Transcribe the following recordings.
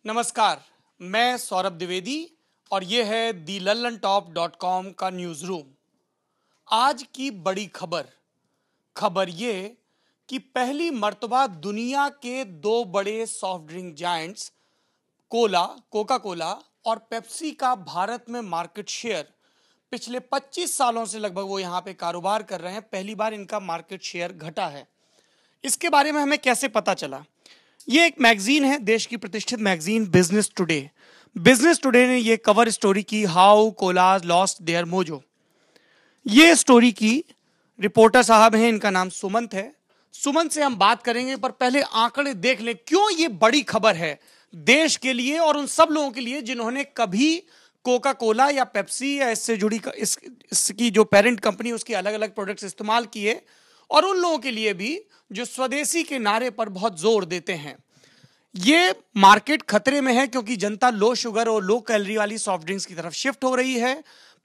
नमस्कार, मैं सौरभ द्विवेदी और ये है दी लल्लनटॉप.com का न्यूज़ रूम। आज की बड़ी खबर ये कि पहली मर्तबा दुनिया के दो बड़े soft drink giants Coca Cola और पेप्सी का भारत में मार्केट शेयर पिछले 25 सालों से लगभग वो यहाँ पे कारोबार कर रहे हैं। पहली बार इनका मार्केट शेयर घटा है। इसके बारे में हमें कैसे पता चला? ये एक मैगजीन है, देश की प्रतिष्ठित मैगजीन बिजनेस टुडे ने ये कवर स्टोरी की, how collage lost their mojo. ये स्टोरी की रिपोर्टर साहब हैं, इनका नाम सुमंत है। सुमंत से हम बात करेंगे, पर पहले आंकड़े देख लें क्यों ये बड़ी खबर है देश के लिए और उन सब लोगों के लिए जिन्होंने कभी कोका कोला या पेप्सी या इससे जुड़ी इसकी जो पेरेंट कंपनी उसके अलग अलग प्रोडक्ट्स इस्तेमाल किए, और उन लोगों के लिए भी जो स्वदेशी के नारे पर बहुत जोर देते हैं। ये मार्केट खतरे में है क्योंकि जनता लो शुगर और लो कैलोरी वाली सॉफ्ट ड्रिंक्स की तरफ शिफ्ट हो रही है।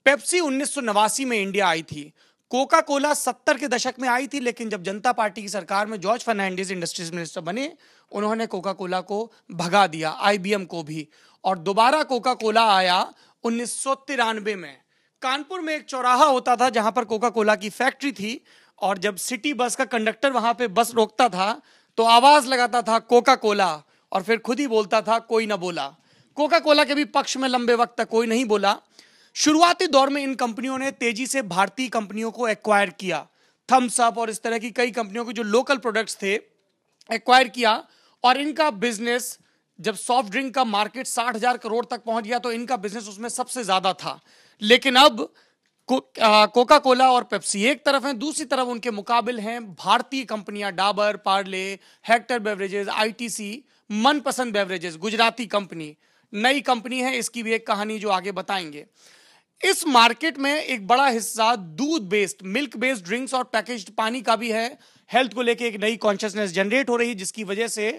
पेप्सी 1989 में इंडिया आई थी, कोका कोला 70 के दशक में आई थी, लेकिन जब जनता पार्टी की सरकार में जॉर्ज फर्नांडिस इंडस्ट्रीज मिनिस्टर बने, उन्होंने कोका कोला को भगा दिया, आईबीएम को भी, और दोबारा कोका कोला आया 1993 में। कानपुर में एक चौराहा होता था जहां पर कोका कोला की फैक्ट्री थी, और जब सिटी बस का कंडक्टर वहां पे बस रोकता था तो आवाज लगाता था कोका कोला, और फिर खुद ही बोलता था कोई ना बोला। कोका कोला के भी पक्ष में लंबे वक्त तक कोई नहीं बोला। शुरुआती दौर में इन कंपनियों ने तेजी से भारतीय कंपनियों को एक्वायर किया, थम्स अप और इस तरह की कई कंपनियों के जो लोकल प्रोडक्ट्स थे एक्वायर किया, और इनका बिजनेस जब सॉफ्ट ड्रिंक का मार्केट 60,000 करोड़ तक पहुंच गया तो इनका बिजनेस उसमें सबसे ज्यादा था। लेकिन अब कोका कोला और पेप्सी एक तरफ हैं, दूसरी तरफ उनके मुकाबिल हैं भारतीय कंपनियां Dabur, Parle, Hector beverages, ITC, मनपसंद बेवरेजेस, गुजराती कंपनी, नई कंपनी है, इसकी भी एक कहानी जो आगे बताएंगे। इस मार्केट में एक बड़ा हिस्सा दूध बेस्ड, मिल्क बेस्ड ड्रिंक्स और पैकेज्ड पानी का भी है। हेल्थ को लेकर एक नई कॉन्शियसनेस जनरेट हो रही है, जिसकी वजह से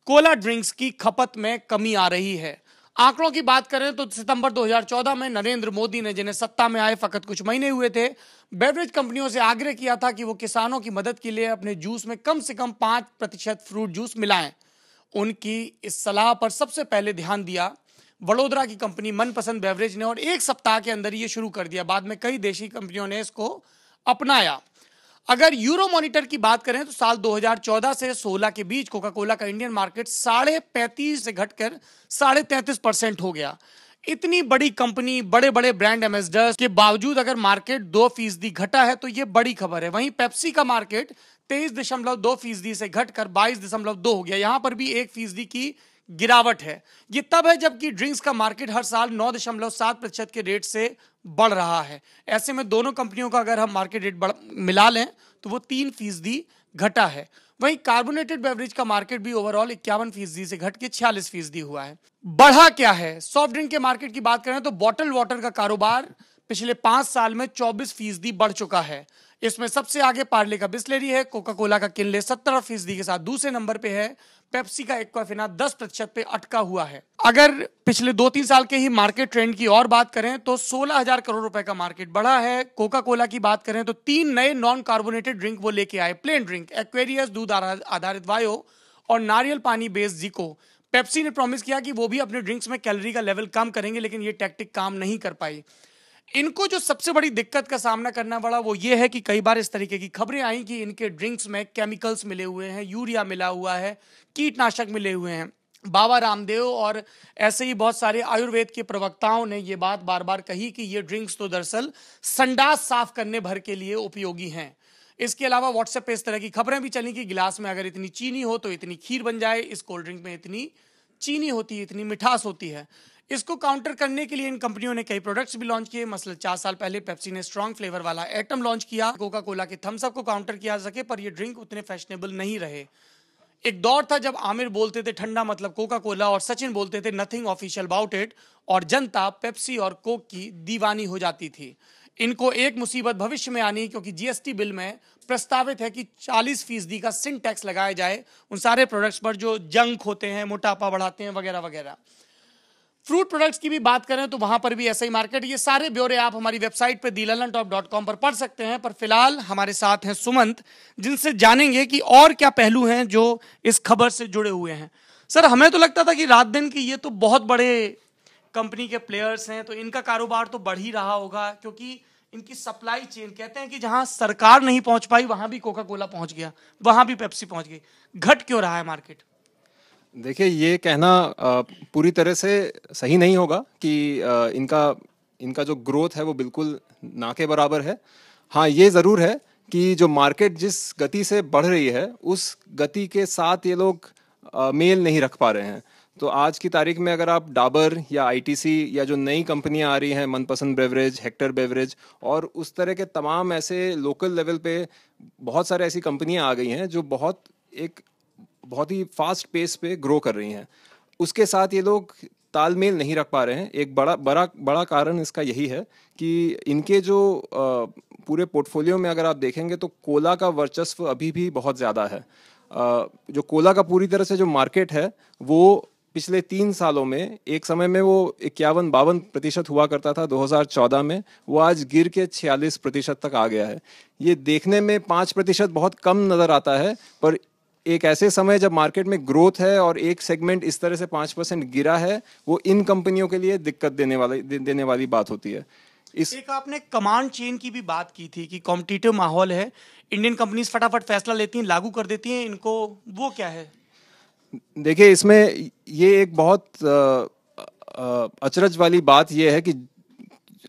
कोला ड्रिंक्स की खपत में कमी आ रही है। आंकड़ों की बात करें तो सितंबर 2014 में नरेंद्र मोदी ने, जिन्हें सत्ता में आए फकत कुछ महीने हुए थे, बेवरेज कंपनियों से आग्रह किया था कि वो किसानों की मदद के लिए अपने जूस में कम से कम 5% फ्रूट जूस मिलाएं। उनकी इस सलाह पर सबसे पहले ध्यान दिया वडोदरा की कंपनी मनपसंद बेवरेज ने, और एक सप्ताह के अंदर ये शुरू कर दिया। बाद में कई देशी कंपनियों ने इसको अपनाया। अगर यूरो मॉनिटर की बात करें तो साल 2014 से 16 के बीच कोका कोला का इंडियन मार्केट 35.5 से घटकर 33.5% हो गया। इतनी बड़ी कंपनी, बड़े बड़े ब्रांड एम्बेसडर्स के बावजूद अगर मार्केट 2% घटा है तो यह बड़ी खबर है। वहीं पेप्सी का मार्केट 23.2% से घटकर 22.2 हो गया। यहां पर भी 1% की गिरावट है। यह तब है जबकि ड्रिंक्स का मार्केट हर साल 9.7% के रेट से बढ़ रहा है। ऐसे में दोनों कंपनियों का अगर हम मार्केट रेट मिला लें तो वो 3% घटा है। वहीं कार्बोनेटेड बेवरेज का मार्केट भी ओवरऑल 51% से घट के 46% हुआ है। बढ़ा क्या है? सॉफ्ट ड्रिंक के मार्केट की बात करें तो बॉटल वाटर का कारोबार पिछले 5 साल में 24% बढ़ चुका है। इसमें सबसे आगे पार्ले का बिस्लेरी है, कोका कोला का किनले 17% के साथ दूसरे नंबर पे है, पेप्सी का एक्वाफिना 10% पे अटका हुआ है। अगर पिछले 2-3 साल के ही मार्केट ट्रेंड की और बात करें तो 16,000 करोड़ रुपए का मार्केट बढ़ा है। कोका कोला की बात करें तो 3 नए नॉन कार्बोनेटेड ड्रिंक वो लेके आए, प्लेन ड्रिंक, एक्वेरियस दूध आधारित वायो और नारियल पानी बेस्ड जीको। पेप्सी ने प्रॉमिस किया कि वो भी अपने ड्रिंक्स में कैलोरी का लेवल कम करेंगे, लेकिन ये टैक्टिक काम नहीं कर पाई। इनको जो सबसे बड़ी दिक्कत का सामना करना पड़ा वो ये है कि कई बार इस तरीके की खबरें आई कि इनके ड्रिंक्स में केमिकल्स मिले हुए हैं, यूरिया मिला हुआ है, कीटनाशक मिले हुए हैं। बाबा रामदेव और ऐसे ही बहुत सारे आयुर्वेद के प्रवक्ताओं ने ये बात बार बार कही कि ये ड्रिंक्स तो दरअसल संडास साफ करने भर के लिए उपयोगी हैं। इसके अलावा व्हाट्सएप पे इस तरह की खबरें भी चली कि गिलास में अगर इतनी चीनी हो तो इतनी खीर बन जाए, इस कोल्ड ड्रिंक में इतनी चीनी होती है, इतनी मिठास होती है। इसको काउंटर करने के लिए इन कंपनियों ने कई प्रोडक्ट्स भी लॉन्च किए। मसलन 4 साल पहले पेप्सी ने स्ट्रॉन्ग फ्लेवर वाला एटम लॉन्च किया, कोका कोला के थम्स अप को काउंटर किया सके, पर ये ड्रिंक उतने फैशनेबल नहीं रहे। एक दौर था जब आमिर बोलते थे ठंडा मतलब कोका कोला और सचिन बोलते थे नथिंग ऑफिशियल अबाउट इट, और जनता पेप्सी और कोक की दीवानी हो जाती थी। इनको एक मुसीबत भविष्य में आनी, क्योंकि जीएसटी बिल में प्रस्तावित है कि 40% का सिन टैक्स लगाया जाए उन सारे प्रोडक्ट्स पर जो जंक होते हैं, मोटापा बढ़ाते हैं वगैरह वगैरह। फ्रूट प्रोडक्ट्स की भी बात करें तो वहां पर भी ऐसा ही मार्केट। ये सारे ब्यौरे आप हमारी वेबसाइट पे thelallanTop.com पर पढ़ सकते हैं। पर फिलहाल हमारे साथ हैं सुमंत, जिनसे जानेंगे कि और क्या पहलू हैं जो इस खबर से जुड़े हुए हैं। सर हमें तो लगता था कि रात दिन की ये तो बहुत बड़े कंपनी के प्लेयर्स हैं, तो इनका कारोबार तो बढ़ ही रहा होगा, क्योंकि इनकी सप्लाई चेन, कहते हैं कि जहां सरकार नहीं पहुंच पाई वहां भी कोका कोला पहुंच गया, वहां भी पेप्सी पहुंच गई। घट क्यों रहा है मार्केट? देखिए, ये कहना पूरी तरह से सही नहीं होगा कि इनका इनका जो ग्रोथ है वो बिल्कुल ना के बराबर है। हाँ, ये ज़रूर है कि जो मार्केट जिस गति से बढ़ रही है उस गति के साथ ये लोग मेल नहीं रख पा रहे हैं। तो आज की तारीख में अगर आप डाबर या आईटीसी या जो नई कंपनियां आ रही हैं, मनपसंद बेवरेज, हेक्टर बेवरेज और उस तरह के तमाम ऐसे लोकल लेवल पे बहुत सारे ऐसी कंपनियां आ गई हैं जो बहुत ही फास्ट पेस पे ग्रो कर रही हैं, उसके साथ ये लोग तालमेल नहीं रख पा रहे हैं। एक बड़ा बड़ा बड़ा कारण इसका यही है कि इनके जो पूरे पोर्टफोलियो में अगर आप देखेंगे तो कोला का वर्चस्व अभी भी बहुत ज़्यादा है। जो कोला का पूरी तरह से जो मार्केट है वो पिछले 3 सालों में, एक समय में वो 51-52% हुआ करता था 2014 में, वो आज गिर के 46% तक आ गया है। ये देखने में 5% बहुत कम नज़र आता है, पर एक ऐसे समय जब मार्केट में ग्रोथ है और एक सेगमेंट इस तरह से 5% गिरा है, वो इन कंपनियों के लिए दिक्कत देने वाली बात होती है। एक आपने कमांड चेन की भी बात की थी कि कॉम्पिटिटिव माहौल है, इंडियन कंपनीज फटाफट फैसला लेती हैं, लागू कर देती हैं इनको, वो क्या है? देखिए, इसमें ये एक बहुत अचरज वाली बात ये है कि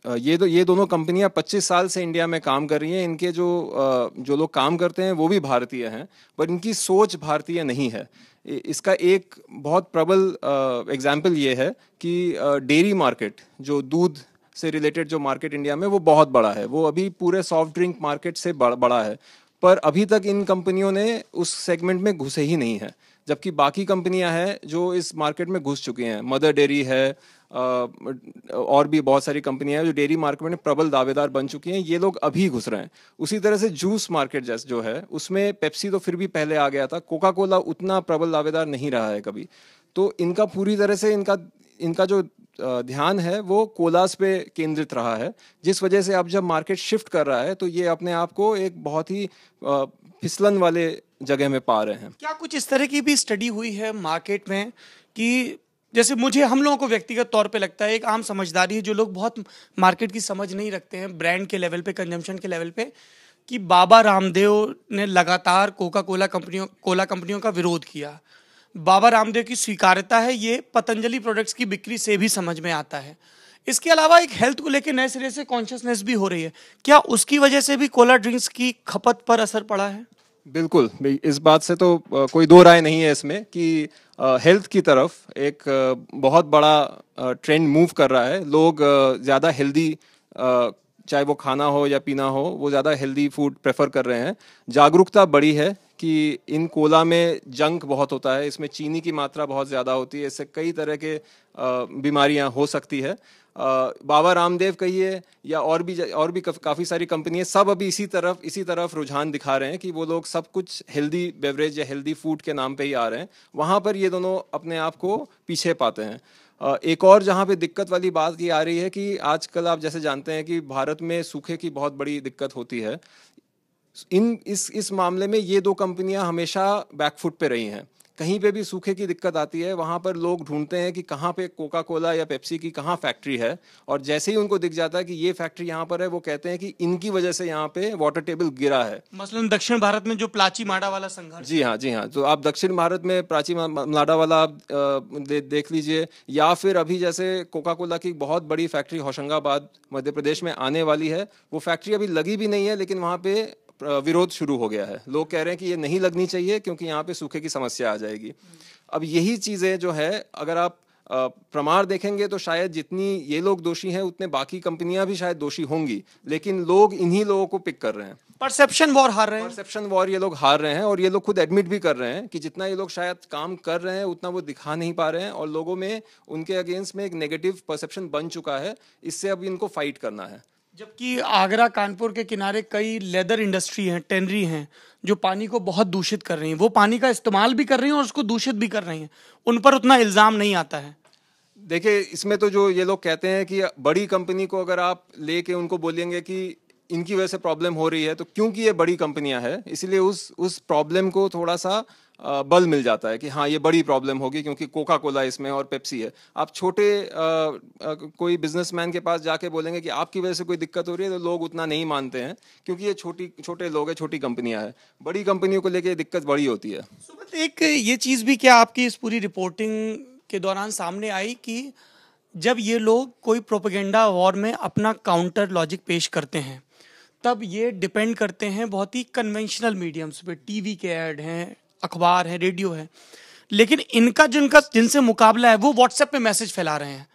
ये दोनों कंपनियां 25 साल से इंडिया में काम कर रही हैं। इनके जो लोग काम करते हैं वो भी भारतीय हैं, पर इनकी सोच भारतीय नहीं है। इसका एक बहुत प्रबल एग्जाम्पल ये है कि डेयरी मार्केट, जो दूध से रिलेटेड जो मार्केट इंडिया में, वो बहुत बड़ा है। वो अभी पूरे सॉफ्ट ड्रिंक मार्केट से बड़ा है, पर अभी तक इन कंपनियों ने उस सेगमेंट में घुसे ही नहीं है, जबकि बाकी कंपनियां हैं जो इस मार्केट में घुस चुकी हैं। मदर डेयरी है, और भी बहुत सारी कंपनियां हैं जो डेयरी मार्केट में प्रबल दावेदार बन चुकी हैं। ये लोग अभी घुस रहे हैं। उसी तरह से जूस मार्केट जैसे जो है, उसमें पेप्सी तो फिर भी पहले आ गया था, कोका कोला उतना प्रबल दावेदार नहीं रहा है कभी। तो इनका पूरी तरह से इनका जो ध्यान है वो कोलास पे केंद्रित रहा है, जिस वजह से अब जब मार्केट शिफ्ट कर रहा है तो ये अपने आप को एक बहुत ही फिसलन वाले जगह में पा रहे हैं। क्या कुछ इस तरह की भी स्टडी हुई है मार्केट में कि जैसे मुझे, हम लोगों को व्यक्तिगत तौर पे लगता है, एक आम समझदारी है, जो लोग बहुत मार्केट की समझ नहीं रखते हैं ब्रांड के लेवल पे, कंजम्पशन के लेवल पे, कि बाबा रामदेव ने लगातार कोला कंपनियों का विरोध किया। बाबा रामदेव की स्वीकार्यता है, ये पतंजलि प्रोडक्ट्स की बिक्री से भी समझ में आता है। इसके अलावा एक हेल्थ को लेकर नए सिरे से कॉन्शियसनेस भी हो रही है, क्या उसकी वजह से भी कोला ड्रिंक्स की खपत पर असर पड़ा है? बिल्कुल, इस बात से तो कोई दो राय नहीं है इसमें कि हेल्थ की तरफ एक बहुत बड़ा ट्रेंड मूव कर रहा है। लोग ज़्यादा हेल्दी, चाहे वो खाना हो या पीना हो, वो ज़्यादा हेल्दी फूड प्रेफर कर रहे हैं। जागरूकता बढ़ी है कि इन कोला में जंक बहुत होता है, इसमें चीनी की मात्रा बहुत ज़्यादा होती है, इससे कई तरह के बीमारियां हो सकती है। बाबा रामदेव कहिए या और भी काफ़ी सारी कंपनियां, सब अभी इसी तरफ रुझान दिखा रहे हैं कि वो लोग सब कुछ हेल्दी बेवरेज या हेल्दी फूड के नाम पे ही आ रहे हैं। वहाँ पर ये दोनों अपने आप को पीछे पाते हैं। एक और जहाँ पे दिक्कत वाली बात ये आ रही है कि आजकल आप जैसे जानते हैं कि भारत में सूखे की बहुत बड़ी दिक्कत होती है। इस मामले में ये दो कंपनियां हमेशा बैकफुट पे रही हैं। कहीं पे भी सूखे की दिक्कत आती है, वहाँ पर लोग ढूंढते हैं कि कहाँ पे कोका कोला या पेप्सी की कहाँ फैक्ट्री है, और जैसे ही उनको दिख जाता है कि ये फैक्ट्री यहाँ पर है, वो कहते हैं कि इनकी वजह से यहाँ पे वाटर टेबल गिरा है। मसलन दक्षिण भारत में जो प्लाची माडा वाला संघर्ष। जी हाँ, जी हाँ। तो आप दक्षिण भारत में प्राची माडा वाला आप देख लीजिए, या फिर अभी जैसे कोका कोला की बहुत बड़ी फैक्ट्री होशंगाबाद मध्य प्रदेश में आने वाली है। वो फैक्ट्री अभी लगी भी नहीं है, लेकिन वहाँ पे विरोध शुरू हो गया है। लोग कह रहे हैं कि ये नहीं लगनी चाहिए क्योंकि यहाँ पे सूखे की समस्या आ जाएगी। अब यही चीज़ें जो है, अगर आप प्रमाण देखेंगे तो शायद जितनी ये लोग दोषी हैं उतने बाकी कंपनियां भी शायद दोषी होंगी, लेकिन लोग इन्हीं लोगों को पिक कर रहे हैं। परसेप्शन वॉर हार रहे हैं। परसेप्शन वॉर ये लोग हार रहे हैं, और ये लोग खुद एडमिट भी कर रहे हैं कि जितना ये लोग शायद काम कर रहे हैं उतना वो दिखा नहीं पा रहे हैं, और लोगों में उनके अगेंस्ट में एक नेगेटिव परसेप्शन बन चुका है। इससे अब इनको फाइट करना है। जबकि आगरा कानपुर के किनारे कई लेदर इंडस्ट्री हैं, टेनरी हैं, जो पानी को बहुत दूषित कर रही हैं। वो पानी का इस्तेमाल भी कर रही हैं और उसको दूषित भी कर रही हैं। उन पर उतना इल्ज़ाम नहीं आता है। देखिए, इसमें तो जो ये लोग कहते हैं कि बड़ी कंपनी को अगर आप लेके उनको बोलेंगे कि इनकी वजह से प्रॉब्लम हो रही है, तो क्योंकि ये बड़ी कंपनियां हैं इसलिए उस प्रॉब्लम को थोड़ा सा बल मिल जाता है कि हाँ ये बड़ी प्रॉब्लम होगी क्योंकि कोका कोला इसमें और पेप्सी है। आप छोटे कोई बिजनेसमैन के पास जाके बोलेंगे कि आपकी वजह से कोई दिक्कत हो रही है, तो लोग उतना नहीं मानते हैं क्योंकि ये छोटे लोग हैं, छोटी कंपनियां हैं। बड़ी कंपनियों को लेके दिक्कत बड़ी होती है। सुमित, एक ये चीज़ भी क्या आपकी इस पूरी रिपोर्टिंग के दौरान सामने आई कि जब ये लोग कोई प्रोपेगेंडा वॉर में अपना काउंटर लॉजिक पेश करते हैं, तब ये डिपेंड करते हैं बहुत ही कन्वेंशनल मीडियम्स पे, टीवी के ऐड हैं, अखबार है, रेडियो है, लेकिन इनका जिनसे मुकाबला है वो व्हाट्सएप पे मैसेज फैला रहे हैं।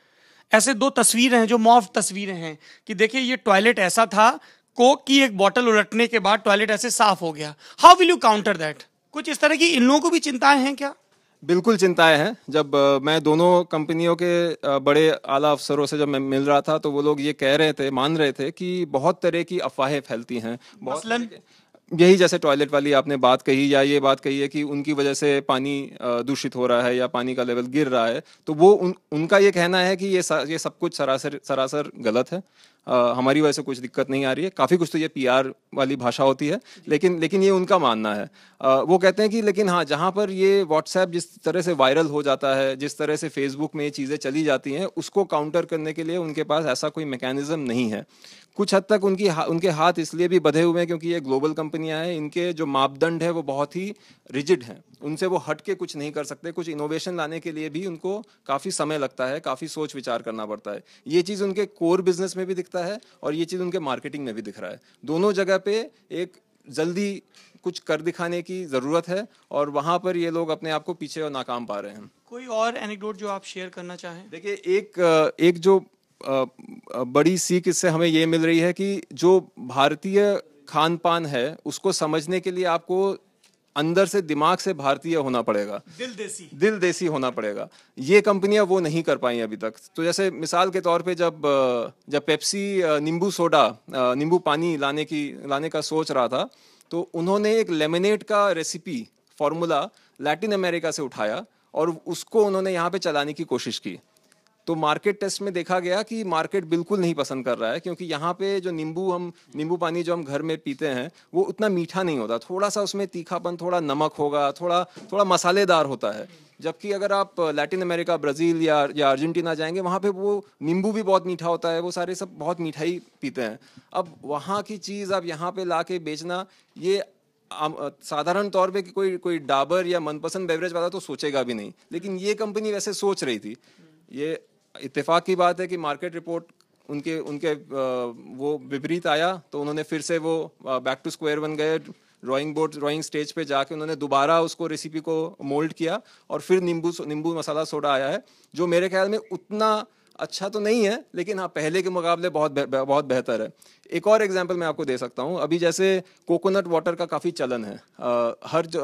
ऐसे दो तस्वीरें हैं जो मॉर्फ तस्वीरें हैं कि देखिए ये टॉयलेट ऐसा था, कोक की एक बोतल उलटने के बाद टॉयलेट ऐसे साफ हो गया। How will you counter that? कुछ इस तरह की इन लोगों को भी चिंताएं हैं क्या? बिल्कुल चिंताएं हैं। जब मैं दोनों कंपनियों के बड़े आला अफसरों से जब मैं मिल रहा था, तो वो लोग ये कह रहे थे, मान रहे थे कि बहुत तरह की अफवाहें फैलती हैं। मसलन यही जैसे टॉयलेट वाली आपने बात कही, या ये बात कही है कि उनकी वजह से पानी दूषित हो रहा है या पानी का लेवल गिर रहा है, तो वो उनका ये कहना है कि ये सब कुछ सरासर गलत है। हमारी वजह से कुछ दिक्कत नहीं आ रही है। काफ़ी कुछ तो ये पीआर वाली भाषा होती है, लेकिन ये उनका मानना है। वो कहते हैं कि लेकिन हाँ, जहाँ पर ये व्हाट्सएप जिस तरह से वायरल हो जाता है, जिस तरह से फेसबुक में ये चीज़ें चली जाती हैं, उसको काउंटर करने के लिए उनके पास ऐसा कोई मैकेनिज्म नहीं है। कुछ हद तक उनके हाथ इसलिए भी बंधे हुए हैं क्योंकि ये ग्लोबल कंपनियां हैं। इनके जो मापदंड है वो बहुत ही रिजिड हैं, उनसे वो हट के कुछ नहीं कर सकते। कुछ इनोवेशन लाने के लिए भी उनको काफ़ी समय लगता है, काफ़ी सोच विचार करना पड़ता है। ये चीज़ उनके कोर बिजनेस में भी दिखता है और ये चीज़ उनके मार्केटिंग में भी दिख रहा है। दोनों जगह पे एक जल्दी कुछ कर दिखाने की ज़रूरत है और वहाँ पर ये लोग अपने आप को पीछे और नाकाम पा रहे हैं। कोई और एनेक्डोट जो आप शेयर करना चाहें? देखिए, एक जो बड़ी सीख इससे हमें ये मिल रही है कि जो भारतीय खान पान है उसको समझने के लिए आपको अंदर से, दिमाग से भारतीय होना पड़ेगा, दिल देसी होना पड़ेगा। ये कंपनियां वो नहीं कर पाई अभी तक। तो जैसे मिसाल के तौर पे जब पेप्सी नींबू पानी लाने का सोच रहा था, तो उन्होंने एक लेमनेड का रेसिपी फॉर्मूला लैटिन अमेरिका से उठाया और उसको उन्होंने यहाँ पे चलाने की कोशिश की। तो मार्केट टेस्ट में देखा गया कि मार्केट बिल्कुल नहीं पसंद कर रहा है, क्योंकि यहाँ पे जो नींबू पानी जो हम घर में पीते हैं वो उतना मीठा नहीं होता। थोड़ा सा उसमें तीखापन, थोड़ा नमक होगा, थोड़ा मसालेदार होता है। जबकि अगर आप लैटिन अमेरिका, ब्राज़ील या अर्जेंटीना जाएंगे, वहाँ पे वो नींबू भी बहुत मीठा होता है, वो सारे सब बहुत मीठाई पीते हैं। अब वहाँ की चीज़ आप यहाँ पे ला के बेचना, ये साधारण तौर पे कि कोई डाबर या मनपसंद बेवरेज वाला तो सोचेगा भी नहीं, लेकिन ये कंपनी वैसे सोच रही थी। ये इत्तेफाक की बात है कि मार्केट रिपोर्ट उनके वो विपरीत आया, तो उन्होंने फिर से वो बैक टू स्क्वायर वन गए। ड्राइंग स्टेज पे जाके उन्होंने दोबारा उसको रेसिपी को मोल्ड किया और फिर नींबू मसाला सोडा आया है, जो मेरे ख्याल में उतना अच्छा तो नहीं है, लेकिन हाँ पहले के मुकाबले बहुत बेहतर है। एक और एग्जांपल मैं आपको दे सकता हूँ। अभी जैसे कोकोनट वाटर का काफ़ी चलन है।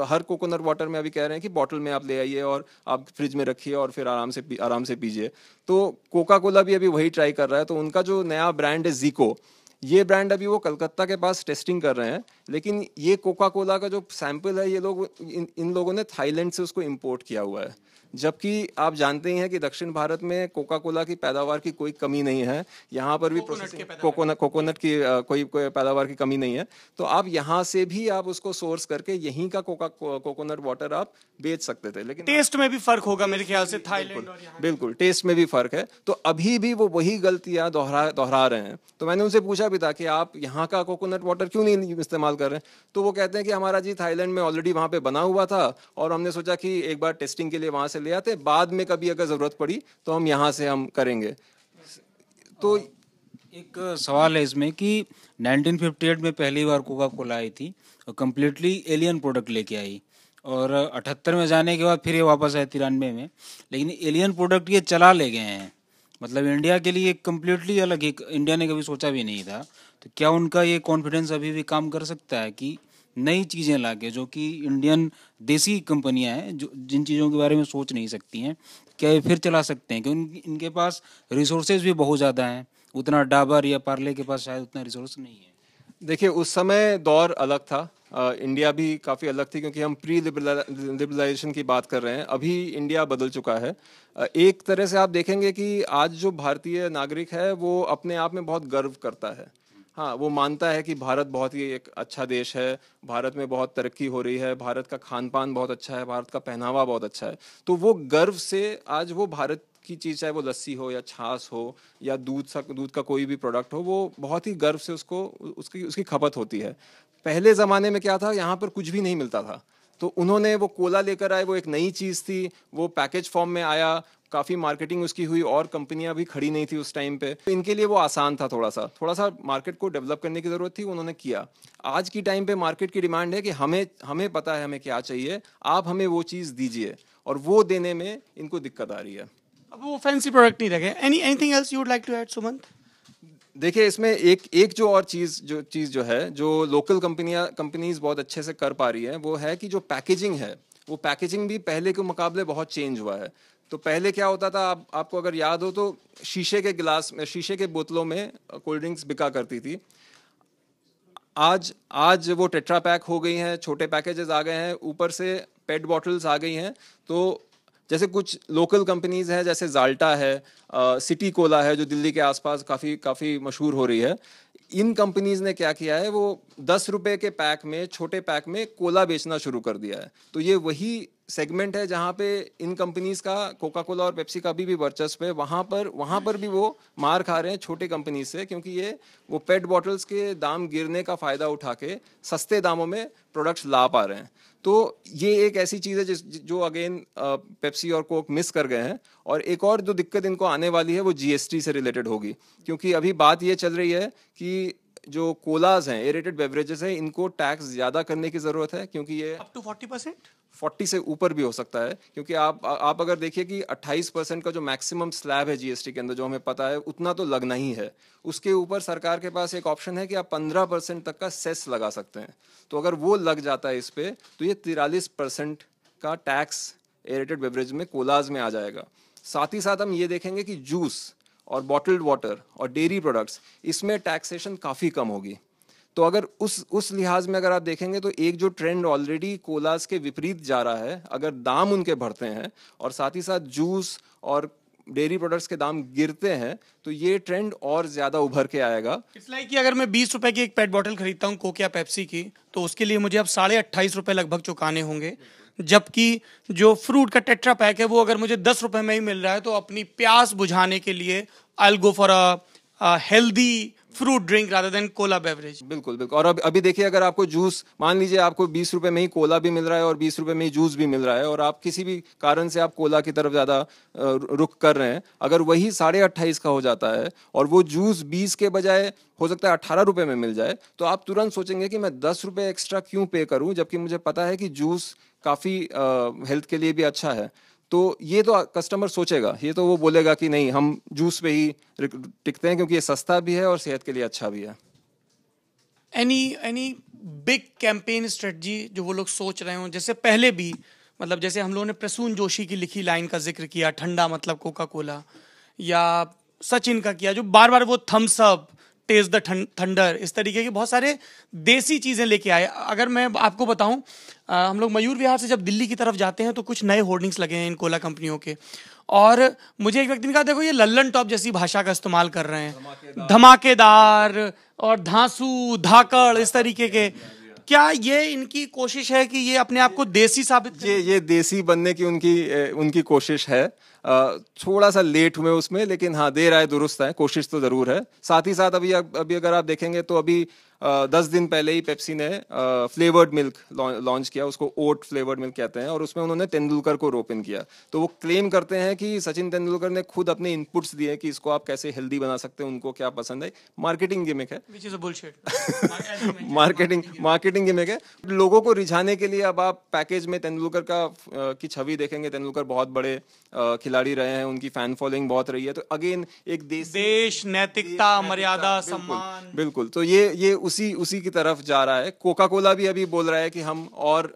हर कोकोनट वाटर में अभी कह रहे हैं कि बॉटल में आप ले आइए और आप फ्रिज में रखिए और फिर आराम से पीजिए। तो कोका कोला भी अभी वही ट्राई कर रहा है। तो उनका जो नया ब्रांड है ज़ीको, ये ब्रांड अभी वो कलकत्ता के पास टेस्टिंग कर रहे हैं, लेकिन ये कोका कोला का जो सैंपल है, ये लोग इन लोगों ने थाईलैंड से उसको इम्पोर्ट किया हुआ है। जबकि आप जानते ही हैं कि दक्षिण भारत में कोका कोला की पैदावार की कोई कमी नहीं है। यहाँ पर भी कोकोनट की कोई पैदावार की कमी नहीं है। तो आप यहाँ से भी आप उसको सोर्स करके यहीं का कोकोनट वाटर आप बेच सकते थे, लेकिन टेस्ट में भी फर्क होगा मेरे ख्याल से थाईलैंड और यहाँ। बिल्कुल टेस्ट में भी फर्क है। तो अभी भी वो वही गलतियां दोहरा रहे हैं। तो मैंने उनसे पूछा भी था कि आप यहाँ का कोकोनट वाटर क्यों नहीं इस्तेमाल कर रहे हैं? तो वो कहते हैं कि हमारा जी थाईलैंड में ऑलरेडी वहाँ पे बना हुआ था और हमने सोचा कि एक बार टेस्टिंग के लिए वहाँ से ले आते, बाद में कभी अगर जरूरत पड़ी तो हम यहाँ से हम करेंगे। तो एक सवाल है इसमें कि 1958 में पहली बार कोका कोला आई थी और कम्प्लीटली एलियन प्रोडक्ट लेके आई, और 78 में जाने के बाद फिर ये वापस आए 93 में, लेकिन एलियन प्रोडक्ट ये चला ले गए हैं। मतलब इंडिया के लिए कम्प्लीटली अलग ही, इंडिया ने कभी सोचा भी नहीं था। तो क्या उनका ये कॉन्फिडेंस अभी भी काम कर सकता है कि नई चीज़ें लाके, जो कि इंडियन देसी कंपनियां हैं जो जिन चीज़ों के बारे में सोच नहीं सकती हैं, क्या ये फिर चला सकते हैं? क्योंकि इनके पास रिसोर्सेज भी बहुत ज़्यादा हैं। उतना डाबर या पार्ले के पास शायद उतना रिसोर्स नहीं है। देखिए, उस समय दौर अलग था। इंडिया भी काफ़ी अलग थी, क्योंकि हम प्री लिबरलाइजेशन की बात कर रहे हैं। अभी इंडिया बदल चुका है। एक तरह से आप देखेंगे कि आज जो भारतीय नागरिक है वो अपने आप में बहुत गर्व करता है। हाँ, वो मानता है कि भारत बहुत ही एक अच्छा देश है, भारत में बहुत तरक्की हो रही है, भारत का खान पान बहुत अच्छा है, भारत का पहनावा बहुत अच्छा है। तो वो गर्व से आज वो भारत की चीज़, चाहे वो लस्सी हो या छाछ हो या दूध का कोई भी प्रोडक्ट हो, वो बहुत ही गर्व से उसको उसकी उसकी खपत होती है। पहले ज़माने में क्या था, यहाँ पर कुछ भी नहीं मिलता था, तो उन्होंने वो कोला लेकर आए, वो एक नई चीज़ थी, वो पैकेज फॉर्म में आया, काफ़ी मार्केटिंग उसकी हुई और कंपनियां भी खड़ी नहीं थी उस टाइम पे, तो इनके लिए वो आसान था, थोड़ा सा मार्केट को डेवलप करने की ज़रूरत थी, उन्होंने किया। आज की टाइम पे मार्केट की डिमांड है कि हमें हमें पता है हमें क्या चाहिए, आप हमें वो चीज़ दीजिए, और वो देने में इनको दिक्कत आ रही है। अब वो फैंसी प्रोडक्ट नहीं रखे। Anything else you would like to add, Sumant? देखिए, इसमें एक जो और चीज़ जो है, जो लोकल कंपनीज बहुत अच्छे से कर पा रही है, वो है कि जो पैकेजिंग है, वो पैकेजिंग भी पहले के मुकाबले बहुत चेंज हुआ है। तो पहले क्या होता था, आपको अगर याद हो तो शीशे के गिलास में, शीशे के बोतलों में कोल्ड ड्रिंक्स बिका करती थी। आज वो टेट्रा पैक हो गई हैं, छोटे पैकेजेस आ गए हैं, ऊपर से पेट बॉटल्स आ गई हैं। तो जैसे कुछ लोकल कंपनीज हैं, जैसे जाल्टा है, सिटी कोला है, जो दिल्ली के आसपास काफ़ी मशहूर हो रही है। इन कंपनीज ने क्या किया है, वो 10 रुपए के पैक में, छोटे पैक में कोला बेचना शुरू कर दिया है। तो ये वही सेगमेंट है जहाँ पे इन कंपनीज का, कोका कोला और पेप्सी का भी वर्चस्व है। वहाँ पर भी वो मार खा रहे हैं छोटे कंपनीज से, क्योंकि ये वो पेट बॉटल्स के दाम गिरने का फ़ायदा उठा के सस्ते दामों में प्रोडक्ट्स ला पा रहे हैं। तो ये एक ऐसी चीज़ है जो अगेन पेप्सी और कोक मिस कर गए हैं। और एक और जो दिक्कत इनको आने वाली है, वो जीएसटी से रिलेटेड होगी, क्योंकि अभी बात ये चल रही है कि जो कोलाज हैं, एरेटेड बेवरेजेस हैं, इनको टैक्स ज़्यादा करने की ज़रूरत है, क्योंकि ये अप टू 40%? 40 से ऊपर भी हो सकता है, क्योंकि आप अगर देखिए कि 28% का जो मैक्सिमम स्लैब है जीएसटी के अंदर, जो हमें पता है, उतना तो लगना ही है। उसके ऊपर सरकार के पास एक ऑप्शन है कि आप 15% तक का सेस लगा सकते हैं। तो अगर वो लग जाता है इस पे, तो ये 43% का टैक्स एरेटेड बेवरेज में, कोलाज में आ जाएगा। साथ ही साथ हम ये देखेंगे कि जूस और बॉटल्ड वाटर और डेयरी प्रोडक्ट्स, इसमें टैक्सेशन काफ़ी कम होगी। तो अगर उस लिहाज में अगर आप देखेंगे, तो एक जो ट्रेंड ऑलरेडी कोलास के विपरीत जा रहा है, अगर दाम उनके बढ़ते हैं और साथ ही साथ जूस और डेयरी प्रोडक्ट्स के दाम गिरते हैं, तो ये ट्रेंड और ज़्यादा उभर के आएगा। इट्स लाइक कि अगर मैं 20 रुपए की एक पेट बॉटल खरीदता हूँ कोक या पेप्सी की, तो उसके लिए मुझे अब 28.5 रुपए लगभग चुकाने होंगे, जबकि जो फ्रूट का टेट्रा पैक है वो अगर मुझे 10 रुपए में ही मिल रहा है, तो अपनी प्यास बुझाने के लिए I will go for a healthy fruit drink rather than Cola beverage. बिल्कुल बिल्कुल। और अभी देखिए, अगर आपको जूस, मान लीजिए आपको 20 रुपए में ही कोला भी मिल रहा है और 20 रुपए में ही जूस भी मिल रहा है, और आप किसी भी कारण से आप कोला की तरफ ज़्यादा रुख कर रहे हैं, अगर वही 28.5 का हो जाता है और वो जूस 20 के बजाय हो सकता है 18 रुपए में मिल जाए, तो आप तुरंत सोचेंगे कि मैं 10 रुपए एक्स्ट्रा क्यों पे करूं, जबकि मुझे पता है कि जूस काफ़ी हेल्थ के लिए भी अच्छा है। तो ये तो कस्टमर सोचेगा, ये तो वो बोलेगा कि नहीं, हम जूस पे ही टिकते हैं, क्योंकि ये सस्ता भी है और सेहत के लिए अच्छा भी है। एनी बिग कैंपेन स्ट्रेटजी जो वो लोग सोच रहे हो, जैसे पहले भी, मतलब जैसे हम लोगों ने प्रसून जोशी की लिखी लाइन का जिक्र किया, ठंडा मतलब कोका कोला, या सचिन का किया जो बार बार वो Thums Up, taste the thunder, इस तरीके के बहुत सारे देसी चीज़ें लेके आए। अगर मैं आपको बताऊं, हम लोग मयूर विहार से जब दिल्ली की तरफ जाते हैं तो कुछ नए होर्डिंग्स लगे हैं इन कोला कंपनियों के, और मुझे एक व्यक्ति ने कहा, देखो ये लल्लन टॉप जैसी भाषा का इस्तेमाल कर रहे हैं, धमाकेदार और धांसू धाकड़, इस तरीके के। क्या ये इनकी कोशिश है कि ये अपने आप को देसी साबित करें? ये देसी बनने की उनकी कोशिश है। थोड़ा सा लेट हुए उसमें, लेकिन हाँ, देर आए दुरुस्त आए, कोशिश तो ज़रूर है। साथ ही साथ अभी अगर आप देखेंगे तो अभी 10 दिन पहले ही पेप्सी ने फ्लेवर्ड मिल्क लॉन्च किया, उसको ओट फ्लेवर्ड मिल्क कहते हैं, और उसमें उन्होंने तेंदुलकर को रोप इन किया। तो वो क्लेम करते हैं कि सचिन तेंदुलकर ने खुद अपने इनपुट्स दिए कि इसको आप कैसे हेल्दी बना सकते हैं, उनको क्या पसंद है। मार्केटिंग गिमिक है, Which is a bullshit. Marketing gimmick है। लोगों को रिझाने के लिए अब आप पैकेज में तेंदुलकर की छवि देखेंगे। तेंदुलकर बहुत बड़े खिलाड़ी रहे हैं, उनकी फैन फॉलोइंग बहुत रही है। तो अगेन एक देश, नैतिकता, मर्यादा, सम्मान, बिल्कुल। तो ये उसी की तरफ जा रहा है। कोका कोला भी अभी बोल रहा है कि हम और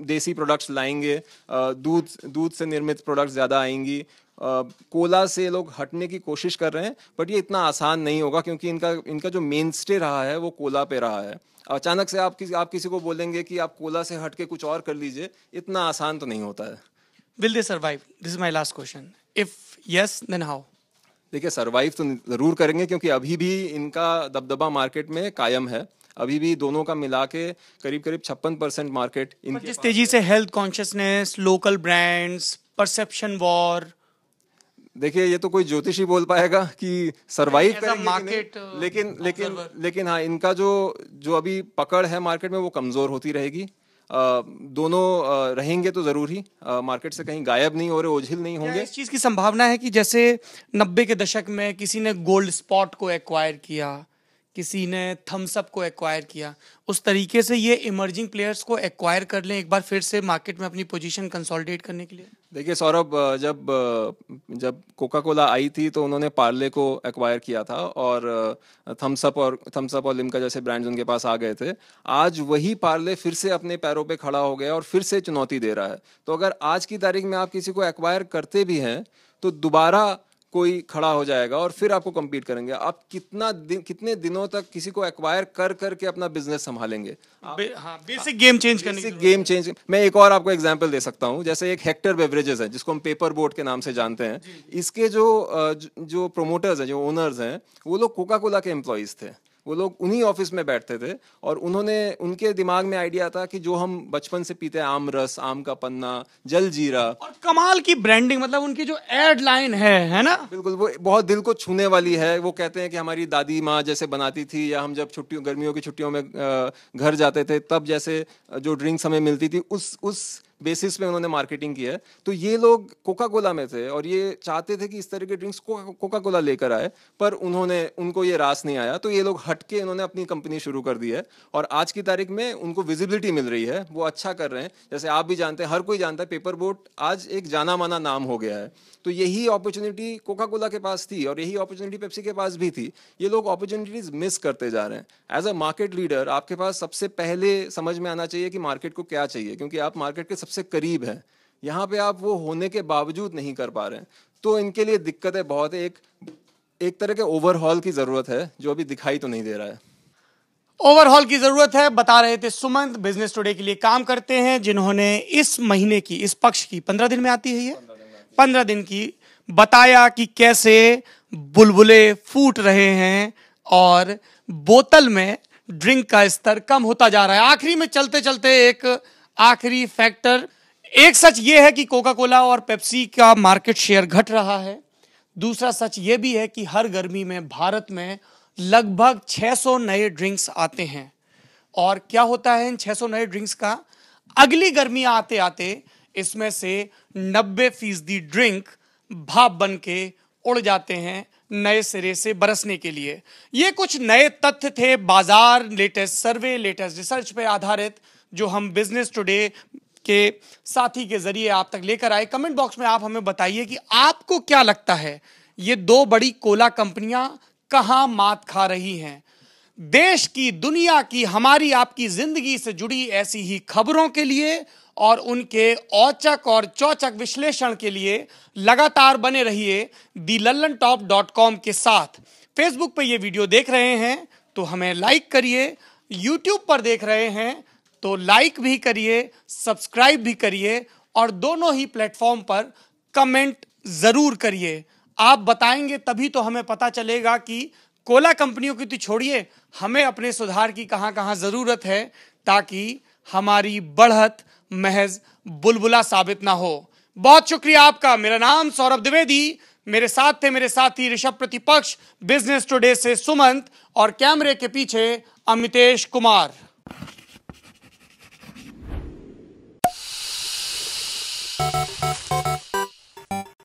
देसी प्रोडक्ट्स लाएंगे, दूध से निर्मित प्रोडक्ट्स ज़्यादा आएंगी। कोला से लोग हटने की कोशिश कर रहे हैं, बट ये इतना आसान नहीं होगा, क्योंकि इनका जो मेन स्टे रहा है वो कोला पे रहा है। अचानक से आप किसी को बोलेंगे कि आप कोला से हट के कुछ और कर लीजिए, इतना आसान तो नहीं होता है। Will they survive? This is my last question. If yes, then how? देखिए सर्वाइव तो ज़रूर करेंगे, क्योंकि अभी भी इनका दबदबा मार्केट में कायम है। अभी भी दोनों का मिला के करीब करीब 56% मार्केट पर इनके जिस तेजी से health consciousness, local brands, perception war, देखिए ये तो कोई ज्योतिषी बोल पाएगा कि सरवाइव As a करेंगे कि market, नहीं, लेकिन लेकिन observer. लेकिन हाँ, इनका जो जो अभी पकड़ है मार्केट में वो कमज़ोर होती रहेगी। दोनों रहेंगे तो ज़रूर ही, मार्केट से कहीं गायब नहीं हो रहे, ओझिल नहीं क्या होंगे। इस चीज की संभावना है कि जैसे 90 के दशक में किसी ने गोल्ड स्पॉट को एक्वायर किया, किसी ने थम्स अप को एक्वायर किया, उस तरीके से ये इमर्जिंग प्लेयर्स को एक्वायर कर लें एक बार फिर से मार्केट में अपनी पोजीशन कंसोलिडेट करने के लिए? देखिए सौरभ, जब कोका कोला आई थी तो उन्होंने पार्ले को एक्वायर किया था, और थम्स अप और लिम्का जैसे ब्रांड्स उनके पास आ गए थे। आज वही पार्ले फिर से अपने पैरों पे खड़ा हो गया और फिर से चुनौती दे रहा है। तो अगर आज की तारीख में आप किसी को एक्वायर करते भी हैं तो दोबारा कोई खड़ा हो जाएगा और फिर आपको compete करेंगे। आप कितने दिनों तक किसी को एक्वायर कर करके अपना बिजनेस संभालेंगे? हाँ, बेसिक गेम चेंज करने की बेसिक गेम चेंज। मैं एक और आपको एग्जांपल दे सकता हूं, जैसे एक हेक्टर बेवरेजेस है जिसको हम पेपर बोट के नाम से जानते हैं। इसके जो प्रोमोटर्स हैं, जो ओनर्स हैं, वो लोग कोका कोला के एम्प्लॉइज थे। वो लोग उन्हीं ऑफिस में बैठते थे और उनके दिमाग में आइडिया था कि जो हम बचपन से पीते हैं, आम रस, आम का पन्ना, जल जीरा, और कमाल की ब्रांडिंग, मतलब उनकी जो एड लाइन है ना, बिल्कुल वो बहुत दिल को छूने वाली है। वो कहते हैं कि हमारी दादी माँ जैसे बनाती थी, या हम जब गर्मियों की छुट्टियों में घर जाते थे तब जैसे जो ड्रिंक्स हमें मिलती थी, उस बेसिस पे उन्होंने मार्केटिंग की है। तो ये लोग कोका कोला में थे और ये चाहते थे कि इस तरह के ड्रिंक्स कोका कोला लेकर आए, पर उनको ये रास नहीं आया। तो ये लोग हटके इन्होंने अपनी कंपनी शुरू कर दी है और आज की तारीख में उनको विजिबिलिटी मिल रही है, वो अच्छा कर रहे हैं। जैसे आप भी जानते हैं, हर कोई जानता है, पेपर बोट आज एक जाना माना नाम हो गया है। तो यही अपॉर्चुनिटी कोका कोला के पास थी और यही अपॉर्चुनिटी पेप्सी के पास भी थी। ये लोग अपॉर्चुनिटीज मिस करते जा रहे हैं। एज अ मार्केट लीडर आपके पास सबसे पहले समझ में आना चाहिए कि मार्केट को क्या चाहिए, क्योंकि आप मार्केट के सबसे करीब हैं। यहाँ पे आप वो होने के बावजूद नहीं कर पा रहे हैं, तो इनके लिए दिक्कतें बहुत है। एक तरह के ओवरहॉल की जरूरत है जो अभी दिखाई तो नहीं दे रहा है। ओवरहॉल की जरूरत है, बता रहे थे सुमंत, बिजनेस टुडे के लिए काम करते हैं, जिन्होंने इस महीने की, इस पक्ष की 15 दिन में आती है ये 15 दिन की, बताया कि कैसे बुलबुले फूट रहे हैं और बोतल में ड्रिंक का स्तर कम होता जा रहा है। आखिरी में चलते चलते एक आखिरी फैक्टर, एक सच ये है कि कोका कोला और पेप्सी का मार्केट शेयर घट रहा है। दूसरा सच ये भी है कि हर गर्मी में भारत में लगभग 600 नए ड्रिंक्स आते हैं। और क्या होता है इन 600 नए ड्रिंक्स का? अगली गर्मी आते आते इसमें से 90% ड्रिंक भाप बन के उड़ जाते हैं नए सिरे से बरसने के लिए। ये कुछ नए तथ्य थे, बाजार, लेटेस्ट सर्वे, लेटेस्ट रिसर्च पे आधारित, जो हम बिजनेस टुडे के साथी के जरिए आप तक लेकर आए। कमेंट बॉक्स में आप हमें बताइए कि आपको क्या लगता है, ये दो बड़ी कोला कंपनियां कहां मात खा रही हैं। देश की, दुनिया की, हमारी आपकी जिंदगी से जुड़ी ऐसी ही खबरों के लिए और उनके औचक और चौचक विश्लेषण के लिए लगातार बने रहिए thelallanTop.com के साथ। फेसबुक पे ये वीडियो देख रहे हैं तो हमें लाइक करिए, यूट्यूब पर देख रहे हैं तो लाइक भी करिए, सब्सक्राइब भी करिए और दोनों ही प्लेटफॉर्म पर कमेंट जरूर करिए। आप बताएंगे तभी तो हमें पता चलेगा कि कोला कंपनियों की तो छोड़िए, हमें अपने सुधार की कहां कहां जरूरत है, ताकि हमारी बढ़त महज बुलबुला साबित ना हो। बहुत शुक्रिया आपका। मेरा नाम सौरभ द्विवेदी, मेरे साथ थे मेरे साथी ऋषभ प्रतिपक्ष, बिजनेस टुडे से सुमंत और कैमरे के पीछे अमितेश कुमार।